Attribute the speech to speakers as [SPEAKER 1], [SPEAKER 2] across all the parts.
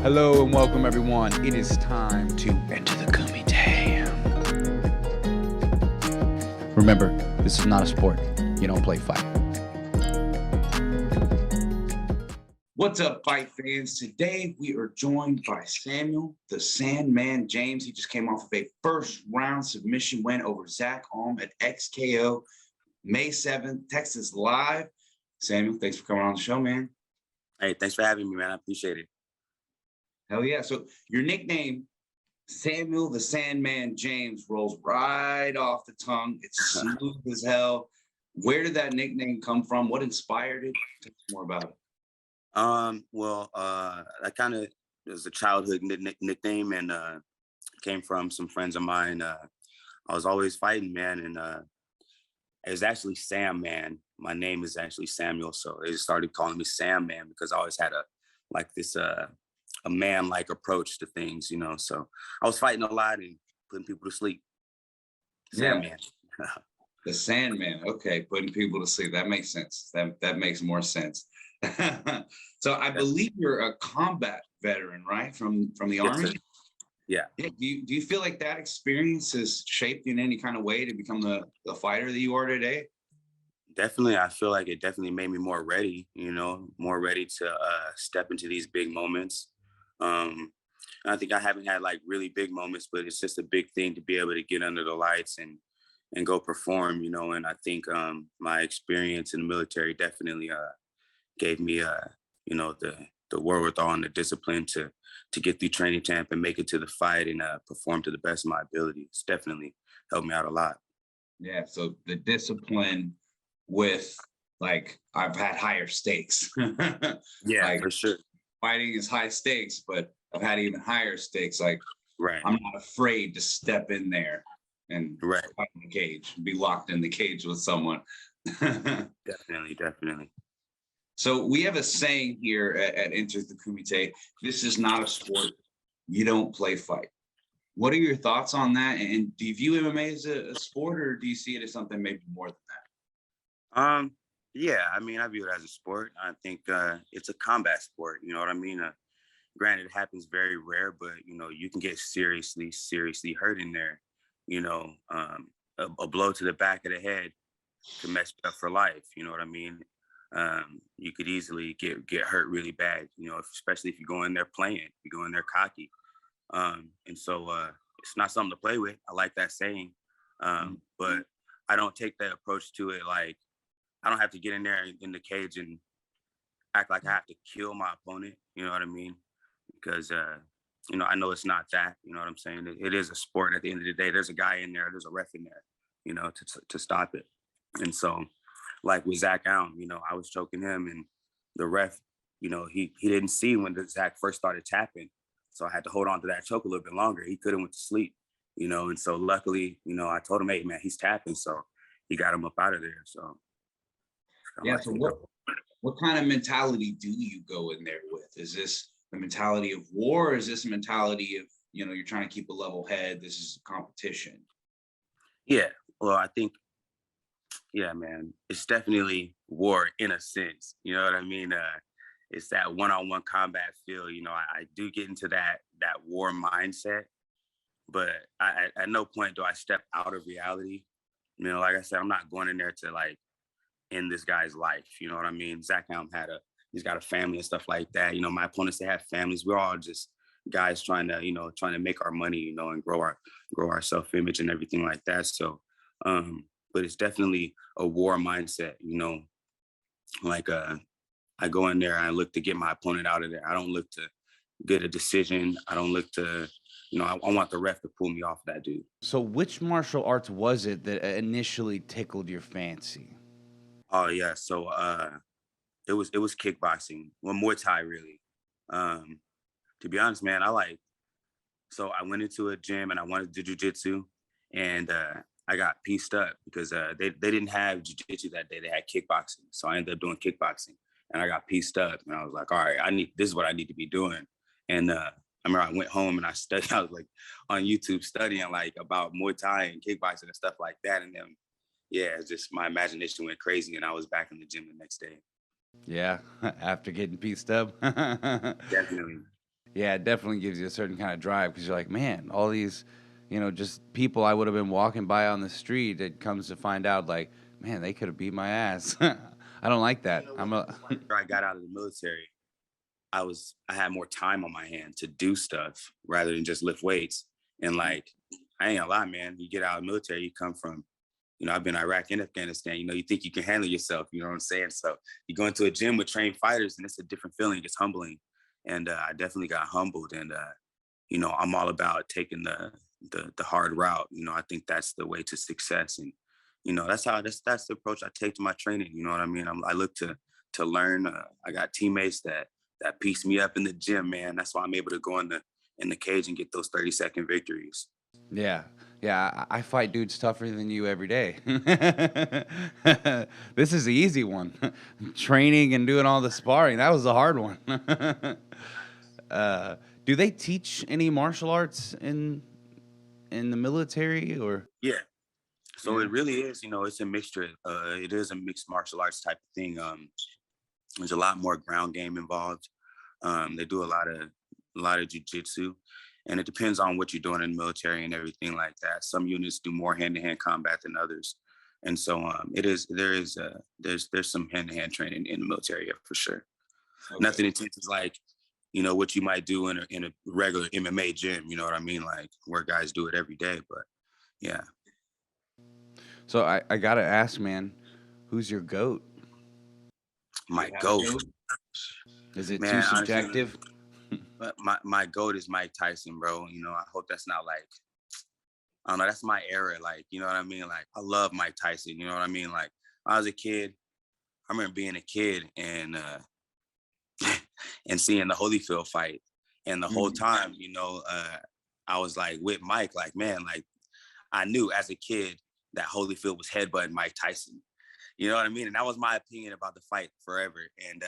[SPEAKER 1] Hello and welcome everyone. It is time to enter the Kumite. Remember, this is not a sport. You don't play fight.
[SPEAKER 2] What's up, fight fans? Today we are joined by Samuel, the Sandman James. He just came off of a first round submission win over Zach Alm at XKO May 7th, Texas Live. Samuel, thanks for coming on the show, man.
[SPEAKER 3] Hey, thanks for having me, man. I appreciate it.
[SPEAKER 2] Hell yeah. So your nickname, Samuel the Sandman James, rolls right off the tongue. It's smooth as hell. Where did that nickname come from? What inspired it? Tell us more about it.
[SPEAKER 3] I kind of was a childhood nickname and came from some friends of mine. I was always fighting, man, and it was actually Sam Man. My name is actually Samuel, so they just started calling me Sam Man because I always had a man-like approach to things, you know. So I was fighting a lot and putting people to sleep. Sandman.
[SPEAKER 2] Yeah. The Sandman. Okay, putting people to sleep. That makes sense. That makes more sense. So I believe you're a combat veteran, right? From the Army?
[SPEAKER 3] Sir. Yeah.
[SPEAKER 2] Do you feel like that experience has shaped you in any kind of way to become the fighter that you are today?
[SPEAKER 3] Definitely. I feel like it definitely made me more ready, more ready to step into these big moments. I think I haven't had like really big moments, but it's just a big thing to be able to get under the lights and go perform, and I think my experience in the military definitely gave me the wherewithal and the discipline to get through training camp and make it to the fight and perform to the best of my ability. It's definitely helped me out a lot.
[SPEAKER 2] Yeah, so the discipline with, like, I've had higher stakes.
[SPEAKER 3] Yeah,
[SPEAKER 2] like,
[SPEAKER 3] for sure.
[SPEAKER 2] Fighting is high stakes, but I've had even higher stakes. Like,
[SPEAKER 3] right.
[SPEAKER 2] I'm not afraid to step in there and
[SPEAKER 3] right.
[SPEAKER 2] fight in the cage, be locked in the cage with someone.
[SPEAKER 3] Definitely.
[SPEAKER 2] So we have a saying here at Enter the Kumite: this is not a sport. You don't play fight. What are your thoughts on that? And do you view MMA as a sport, or do you see it as something maybe more than that?
[SPEAKER 3] Yeah, I mean, I view it as a sport. I think it's a combat sport. You know what I mean? Granted, it happens very rare, but you can get seriously hurt in there. A blow to the back of the head can mess you up for life. You know what I mean? You could easily get hurt really bad. Especially if you go in there playing, you go in there cocky. And so it's not something to play with. I like that saying, but I don't take that approach to it. Like, I don't have to get in there in the cage and act like I have to kill my opponent. You know what I mean? Because, I know it's not that. You know what I'm saying? It is a sport. At the end of the day, there's a guy in there, there's a ref in there, to stop it. And so, like with Zach Alm, I was choking him, and the ref, he didn't see when Zach first started tapping. So I had to hold on to that choke a little bit longer. He could have went to sleep, and so luckily, I told him, hey, man, he's tapping. So he got him up out of there. So.
[SPEAKER 2] Yeah. So what kind of mentality do you go in there with? Is this the mentality of war? Or is this a mentality of, you're trying to keep a level head? This is a competition.
[SPEAKER 3] Yeah. Well, I think, yeah, man, it's definitely war in a sense. You know what I mean? It's that one-on-one combat feel. I do get into that war mindset, but at no point do I step out of reality. Like I said, I'm not going in there to like end this guy's life. You know what I mean? Zach Alm he's got a family and stuff like that. My opponents, they have families. We're all just guys trying to make our money, and grow our self-image and everything like that. So, but it's definitely a war mindset, like, I go in there and I look to get my opponent out of there. I don't look to get a decision. I don't look to, I want the ref to pull me off that dude.
[SPEAKER 1] So which martial arts was it that initially tickled your fancy?
[SPEAKER 3] Oh yeah. So, it was kickboxing. Well, Muay Thai really. To be honest, man, so I went into a gym and I wanted to do jujitsu, and I got pieced up because they didn't have jiu-jitsu that day. They had kickboxing. So I ended up doing kickboxing, and I got pieced up, and I was like, all right, this is what I need to be doing. And I remember I went home and I studied. I was like on YouTube studying like about Muay Thai and kickboxing and stuff like that. And then, yeah, it's just my imagination went crazy, and I was back in the gym the next day.
[SPEAKER 1] Yeah, after getting pieced up.
[SPEAKER 3] Definitely.
[SPEAKER 1] Yeah, it definitely gives you a certain kind of drive because you're like, man, all these, just people I would have been walking by on the street. It comes to find out, like, man, they could have beat my ass. I don't like that.
[SPEAKER 3] After I got out of the military, I had more time on my hand to do stuff rather than just lift weights. And like, I ain't gonna lie, man. You get out of the military, you come from, I've been Iraq and Afghanistan. You think you can handle yourself. You know what I'm saying? So you go into a gym with trained fighters, and it's a different feeling. It's humbling, and I definitely got humbled. And I'm all about taking the hard route. I think that's the way to success, and that's the approach I take to my training. You know what I mean? I look to learn. I got teammates that piece me up in the gym, man. That's why I'm able to go in the cage and get those 30-second victories.
[SPEAKER 1] Yeah. Yeah, I fight dudes tougher than you every day. This is the easy one. Training and doing all the sparring, that was the hard one. Do they teach any martial arts in the military or?
[SPEAKER 3] Yeah. So it really is, it's a mixture. It is a mixed martial arts type of thing. There's a lot more ground game involved. They do a lot of jujitsu, and it depends on what you're doing in the military and everything like that. Some units do more hand-to-hand combat than others, and so there's some hand-to-hand training in the military, yeah, for sure. Okay. Nothing intense is like what you might do in a regular MMA gym. You know what I mean? Like where guys do it every day, but yeah.
[SPEAKER 1] So I gotta ask, man, who's your GOAT?
[SPEAKER 3] My GOAT.
[SPEAKER 1] Is it too subjective?
[SPEAKER 3] My GOAT is Mike Tyson, bro. I hope that's not like, I don't know, that's my era. Like, you know what I mean? Like, I love Mike Tyson. You know what I mean? Like, when I was a kid, I remember being a kid and and seeing the Holyfield fight. And the whole time, I was like with Mike, like, man, like I knew as a kid that Holyfield was headbutting Mike Tyson. You know what I mean? And that was my opinion about the fight forever. And,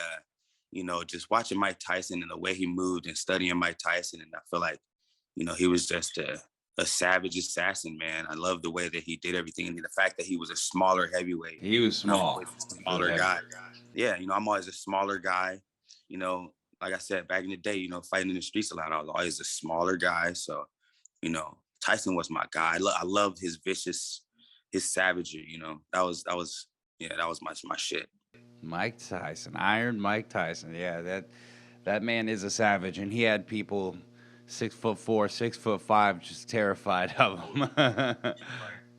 [SPEAKER 3] just watching Mike Tyson and the way he moved and studying Mike Tyson. And I feel like, he was just a savage assassin, man. I love the way that he did everything. And the fact that he was a smaller heavyweight.
[SPEAKER 1] He was small.
[SPEAKER 3] Smaller guy. Yeah, I'm always a smaller guy. Like I said, back in the day, fighting in the streets a lot, I was always a smaller guy. So, Tyson was my guy. I loved his vicious, his savagery, that was my shit.
[SPEAKER 1] Mike Tyson, Iron Mike Tyson. Yeah, that man is a savage, and he had people 6'4", 6'5", just terrified of him.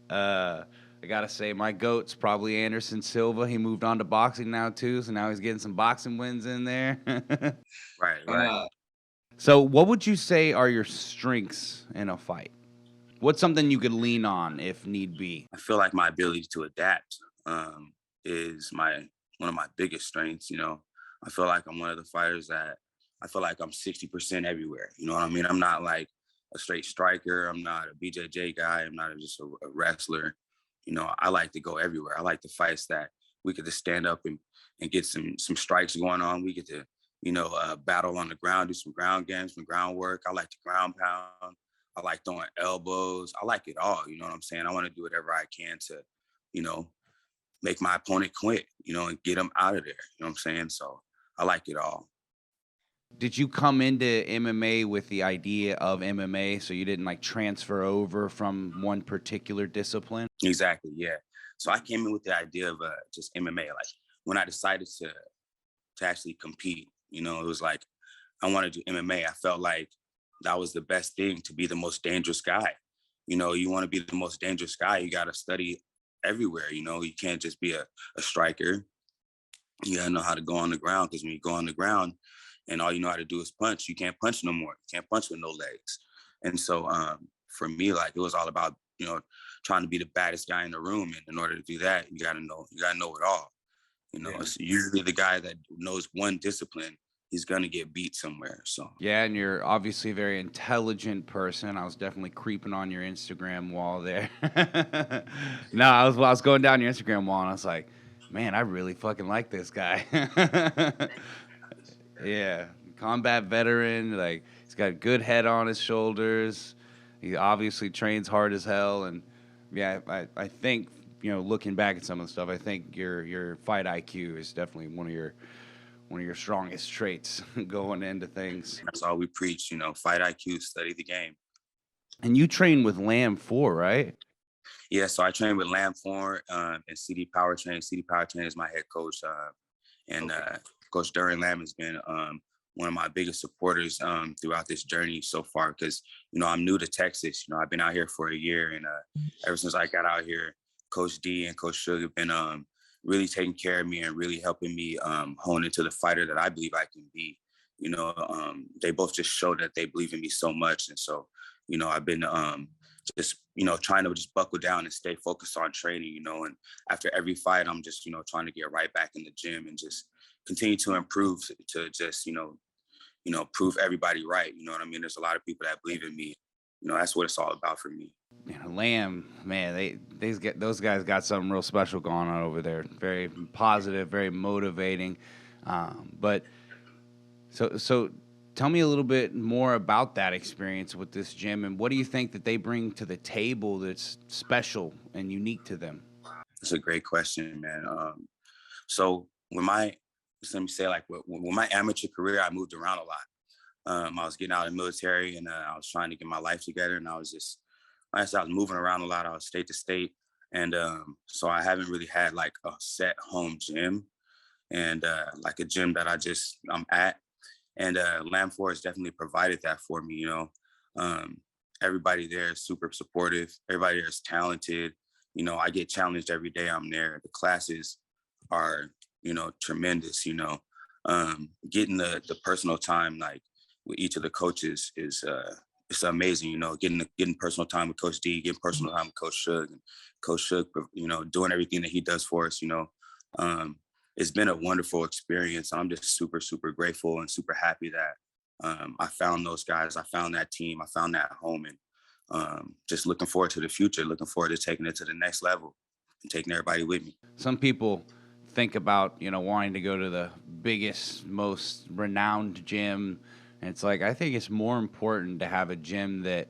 [SPEAKER 1] I gotta say, my GOAT's probably Anderson Silva. He moved on to boxing now too, so now he's getting some boxing wins in there.
[SPEAKER 3] Right.
[SPEAKER 1] So, what would you say are your strengths in a fight? What's something you could lean on if need be?
[SPEAKER 3] I feel like my ability to adapt is one of my biggest strengths. I feel like I'm one of the fighters that I feel like I'm 60% everywhere. You know what I mean? I'm not like a straight striker. I'm not a BJJ guy. I'm not just a wrestler. I like to go everywhere. I like the fights that we could just stand up and get some strikes going on. We get to, battle on the ground, do some ground games, some groundwork. I like to ground pound. I like throwing elbows. I like it all. You know what I'm saying? I want to do whatever I can to, make my opponent quit, and get them out of there. You know what I'm saying? So I like it all.
[SPEAKER 1] Did you come into MMA with the idea of MMA, so you didn't like transfer over from one particular discipline?
[SPEAKER 3] Exactly, yeah. So I came in with the idea of just MMA. Like when I decided to actually compete, it was like I want to do MMA. I felt like that was the best thing, to be the most dangerous guy. You want to be the most dangerous guy, you got to study everywhere. You can't just be a striker. You got to know how to go on the ground, because when you go on the ground and all you know how to do is punch, you can't punch no more. You can't punch with no legs. And so for me, like it was all about, trying to be the baddest guy in the room. And in order to do that, you got to know it all. It's usually the guy that knows one discipline, he's going to get beat somewhere. So
[SPEAKER 1] yeah, and you're obviously a very intelligent person. I was definitely creeping on your Instagram wall there. No, I was going down your Instagram wall and I was like, man, I really fucking like this guy. Yeah, combat veteran, like he's got a good head on his shoulders. He obviously trains hard as hell, and yeah, I think looking back at some of the stuff, I think your fight IQ is definitely one of your strongest traits going into things.
[SPEAKER 3] That's all we preach, fight IQ, study the game.
[SPEAKER 1] And you train with Lamb 4, right?
[SPEAKER 3] Yeah, so I train with Lamb 4 and CD Powertrain. CD Powertrain is my head coach. And Coach Duran Lamb has been one of my biggest supporters throughout this journey so far because, I'm new to Texas. I've been out here for a year. And ever since I got out here, Coach D and Coach Suge have been really taking care of me and really helping me hone into the fighter that I believe I can be. They both just show that they believe in me so much. And so, I've been just, trying to just buckle down and stay focused on training, and after every fight, I'm just, trying to get right back in the gym and just continue to improve to just, prove everybody right. You know what I mean? There's a lot of people that believe in me. That's what it's all about for me.
[SPEAKER 1] Lamb, man, those guys got something real special going on over there. Very positive, very motivating. But so tell me a little bit more about that experience with this gym, and what do you think that they bring to the table that's special and unique to them?
[SPEAKER 3] That's a great question, man. So when let me say, like, when my amateur career, I moved around a lot. I was getting out of the military and I was trying to get my life together, and I was moving around a lot. I was state to state. And so I haven't really had like a set home gym and like a gym that I'm at. And Lamb 4 has definitely provided that for me, Everybody there is super supportive. Everybody there is talented. I get challenged every day I'm there. The classes are, tremendous, getting the personal time, like with each of the coaches is it's amazing, getting personal time with Coach D, getting personal time with Coach Suge, and Coach Suge, doing everything that he does for us, it's been a wonderful experience. I'm just super, super grateful and super happy that I found those guys. I found that team. I found that home, and just looking forward to the future, looking forward to taking it to the next level and taking everybody with me.
[SPEAKER 1] Some people think about, wanting to go to the biggest, most renowned gym. And it's like, I think it's more important to have a gym that,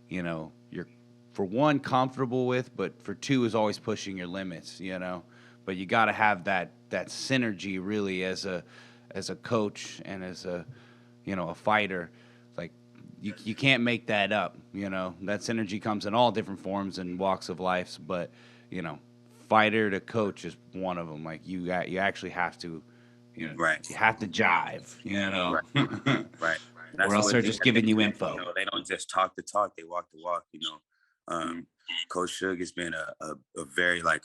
[SPEAKER 1] you're, for one, comfortable with, but for two, is always pushing your limits, But you got to have that synergy really as a coach and as a fighter. Like you can't make that up. That synergy comes in all different forms and walks of life. But fighter to coach is one of them. Like you actually have to,
[SPEAKER 3] right.
[SPEAKER 1] You have to jive.
[SPEAKER 3] Right.
[SPEAKER 1] Or else they're just giving you info.
[SPEAKER 3] They don't just talk the talk; they walk the walk. Coach Suge has been a very like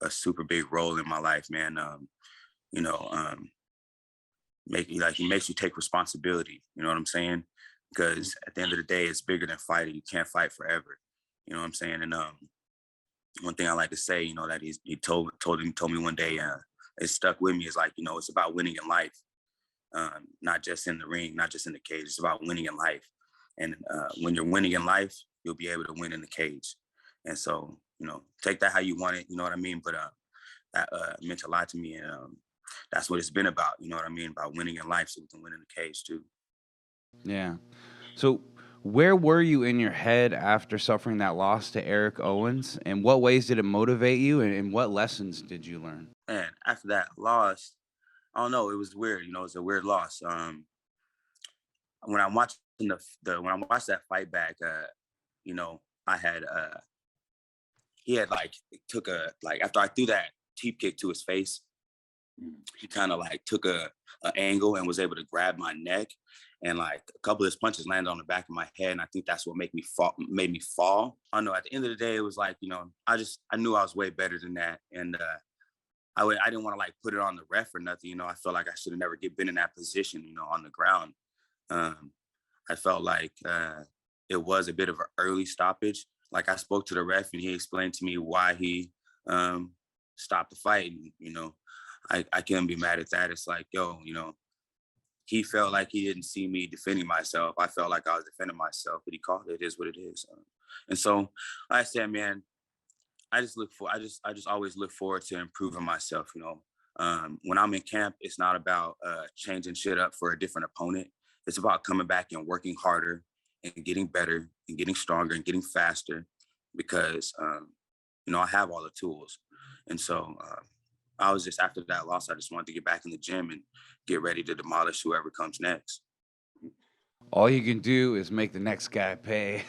[SPEAKER 3] a super big role in my life, man. He makes you take responsibility. You know what I'm saying? Because at the end of the day, it's bigger than fighting. You can't fight forever. You know what I'm saying? And one thing I like to say, that he told me one day, it stuck with me, is like, it's about winning in life, not just in the ring, not just in the cage. It's about winning in life. And when you're winning in life, you'll be able to win in the cage. And so, take that how you want it. You know what I mean? But that meant a lot to me. And that's what it's been about. You know what I mean? About winning in life so we can win in the cage too.
[SPEAKER 1] Yeah. So where were you in your head after suffering that loss to Eric Owens? And what ways did it motivate you? And what lessons did you learn?
[SPEAKER 3] And after that loss, I don't know. It was weird. It was a weird loss. When I'm watching when I watched that fight back, I had he had took after I threw that teep kick to his face, he kind of took a angle and was able to grab my neck, and a couple of his punches landed on the back of my head, and I think that's what made me fall. I don't know. At the end of the day, it was I knew I was way better than that, and I didn't want to put it on the ref or nothing. I felt like I should have never been in that position, on the ground. I felt like it was a bit of an early stoppage. I spoke to the ref and he explained to me why he stopped the fight. And, I can't be mad at that. It's he felt like he didn't see me defending myself. I felt like I was defending myself, but he called it. It is what it is. And so, like I said, man, I just always look forward to improving myself. When I'm in camp, it's not about changing shit up for a different opponent. It's about coming back and working harder and getting better and getting stronger and getting faster because, I have all the tools. And so I was just, after that loss, I just wanted to get back in the gym and get ready to demolish whoever comes next.
[SPEAKER 1] All you can do is make the next guy pay.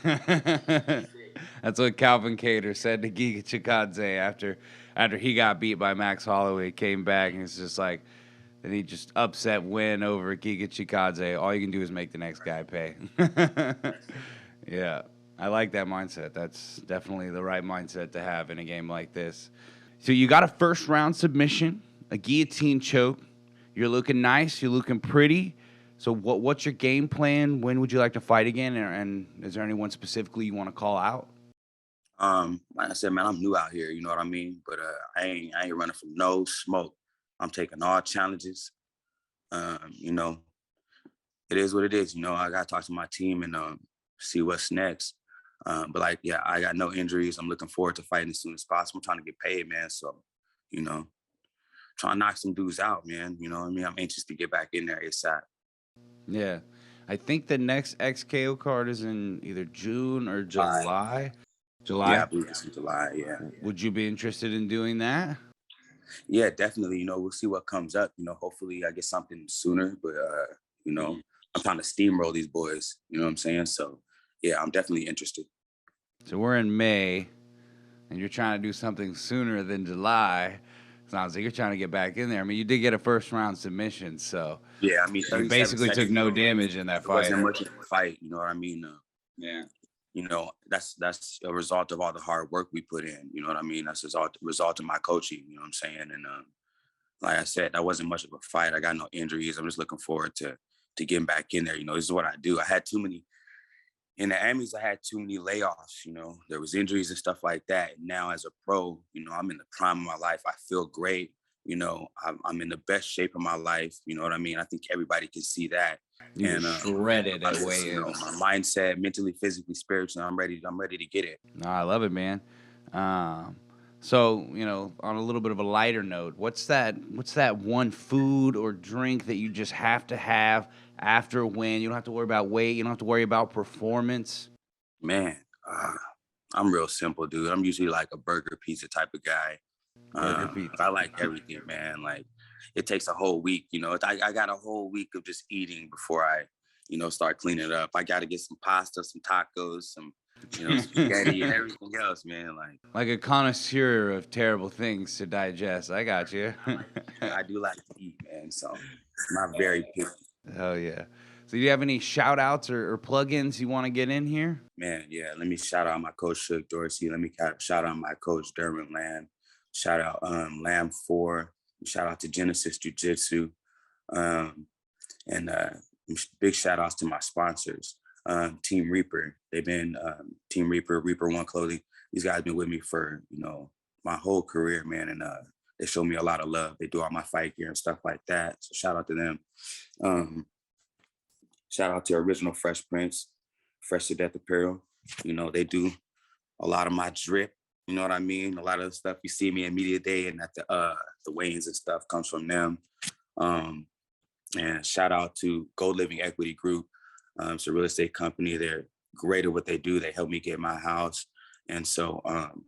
[SPEAKER 1] That's what Calvin Cater said to Giga Chikadze after he got beat by Max Holloway, came back, and it's just like, and he just upset win over Giga Chikadze. All you can do is make the next guy pay. Yeah, I like that mindset. That's definitely the right mindset to have in a game like this. So you got a first round submission, a guillotine choke. You're looking nice. You're looking pretty. So what's your game plan? When would you like to fight again? And is there anyone specifically you want to call out?
[SPEAKER 3] Like I said, man, I'm new out here, you know what I mean? But I ain't running from no smoke. I'm taking all challenges. You know, it is what it is. You know, I gotta talk to my team and see what's next. But like, yeah, I got no injuries. I'm looking forward to fighting as soon as possible. I'm trying to get paid, man. So, you know, trying to knock some dudes out, man. You know what I mean? I'm anxious to get back in there ASAP.
[SPEAKER 1] Yeah. I think the next XKO card is in either June or July.
[SPEAKER 3] Yeah, I believe it's in July, yeah.
[SPEAKER 1] Would you be interested in doing that?
[SPEAKER 3] Yeah, definitely. You know, we'll see what comes up. You know, hopefully I get something sooner. But you know, I'm trying to steamroll these boys. You know what I'm saying? So yeah, I'm definitely interested.
[SPEAKER 1] So we're in May, and you're trying to do something sooner than July. Sounds like you're trying to get back in there. I mean, you did get a first round submission, so
[SPEAKER 3] yeah, I mean,
[SPEAKER 1] you basically took no damage in that fight.
[SPEAKER 3] It wasn't much of a fight, you know what I mean?
[SPEAKER 2] Yeah.
[SPEAKER 3] You know, that's a result of all the hard work we put in. You know what I mean? That's a result of my coaching. You know what I'm saying? And like I said, that wasn't much of a fight. I got no injuries. I'm just looking forward to getting back in there. You know, this is what I do. I had too many. In the Emmys, I had too many layoffs, you know, there was injuries and stuff like that. And now as a pro, you know, I'm in the prime of my life. I feel great. You know, I'm in the best shape of my life. You know what I mean? I think everybody can see that.
[SPEAKER 1] You're shredded at weigh-ins.
[SPEAKER 3] You know, my mindset, mentally, physically, spiritually, I'm ready to get it.
[SPEAKER 1] No, I love it, man. So, you know, on a little bit of a lighter note, what's that one food or drink that you just have to have after a win? You don't have to worry about weight. You don't have to worry about performance.
[SPEAKER 3] Man, I'm real simple, dude. I'm usually like a burger pizza type of guy. I like everything, man. Like, it takes a whole week, you know. I got a whole week of just eating before I, you know, start cleaning it up. I got to get some pasta, some tacos, some, you know, spaghetti and everything else, man.
[SPEAKER 1] Like a connoisseur of terrible things to digest. I got you.
[SPEAKER 3] I do like to eat, man. So I'm not very picky.
[SPEAKER 1] Hell yeah. So do you have any shout outs or plugins you want to get in here?
[SPEAKER 3] Man, yeah. Let me shout out my coach Shook Dorsey. Let me shout out my coach Derwin Lamb. Shout out Lamb 4. Shout out to Genesis Jiu-Jitsu. And big shout outs to my sponsors. Team Reaper. They've been Team Reaper, Reaper One Clothing. These guys been with me for, you know, my whole career, man. And they show me a lot of love. They do all my fight gear and stuff like that. So shout out to them. Shout out to Original Fresh Prince, Fresh to Death Apparel. You know, they do a lot of my drip. You know what I mean? A lot of the stuff you see me in media day and at the weigh-ins and stuff comes from them. And shout out to Gold Living Equity Group. It's a real estate company. They're great at what they do. They helped me get my house. And so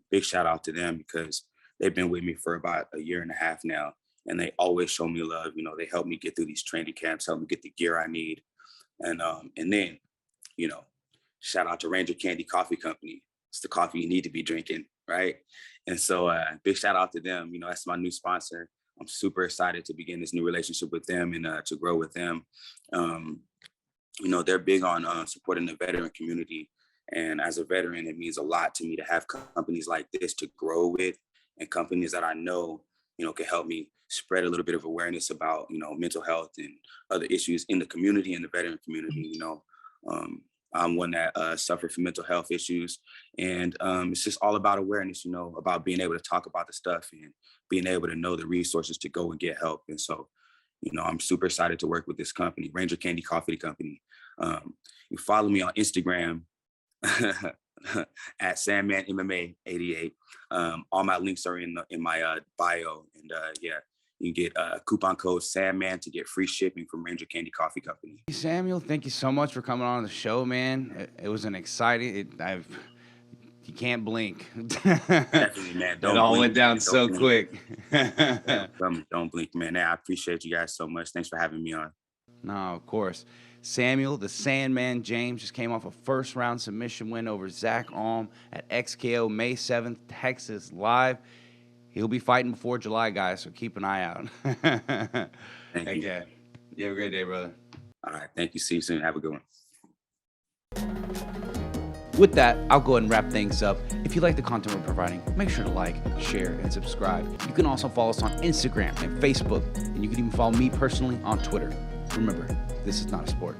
[SPEAKER 3] big shout out to them because they've been with me for about a year and a half now. And they always show me love. You know, they help me get through these training camps, help me get the gear I need. And then, you know, shout out to Ranger Candy Coffee Company. It's the coffee you need to be drinking, right? And so big shout out to them. You know, that's my new sponsor. I'm super excited to begin this new relationship with them and to grow with them. You know, they're big on supporting the veteran community. And as a veteran, it means a lot to me to have companies like this to grow with and companies that I know, you know, can help me spread a little bit of awareness about, you know, mental health and other issues in the community and the veteran community. You know, I'm one that suffered from mental health issues. And it's just all about awareness, you know, about being able to talk about the stuff and being able to know the resources to go and get help. And so, you know, I'm super excited to work with this company, Ranger Candy Coffee Company. You follow me on Instagram at Sandman MMA 88. All my links are in my bio. And yeah, you can get coupon code Sandman to get free shipping from Ranger Candy Coffee Company.
[SPEAKER 1] Samuel, thank you so much for coming on the show, man. It was an exciting. You can't blink.
[SPEAKER 3] Definitely, man.
[SPEAKER 1] It all went down so quick.
[SPEAKER 3] Don't blink, man. I appreciate you guys so much. Thanks for having me on.
[SPEAKER 1] No, of course. Samuel, the Sandman James, just came off a first-round submission win over Zach Alm at XKO May 7th, Texas Live. He'll be fighting before July, guys, so keep an eye out.
[SPEAKER 3] Thank you.
[SPEAKER 1] Okay. You have a great day, brother.
[SPEAKER 3] All right. Thank you. See you soon. Have a good one.
[SPEAKER 1] With that, I'll go ahead and wrap things up. If you like the content we're providing, make sure to like, share, and subscribe. You can also follow us on Instagram and Facebook, and you can even follow me personally on Twitter. Remember, this is not a sport.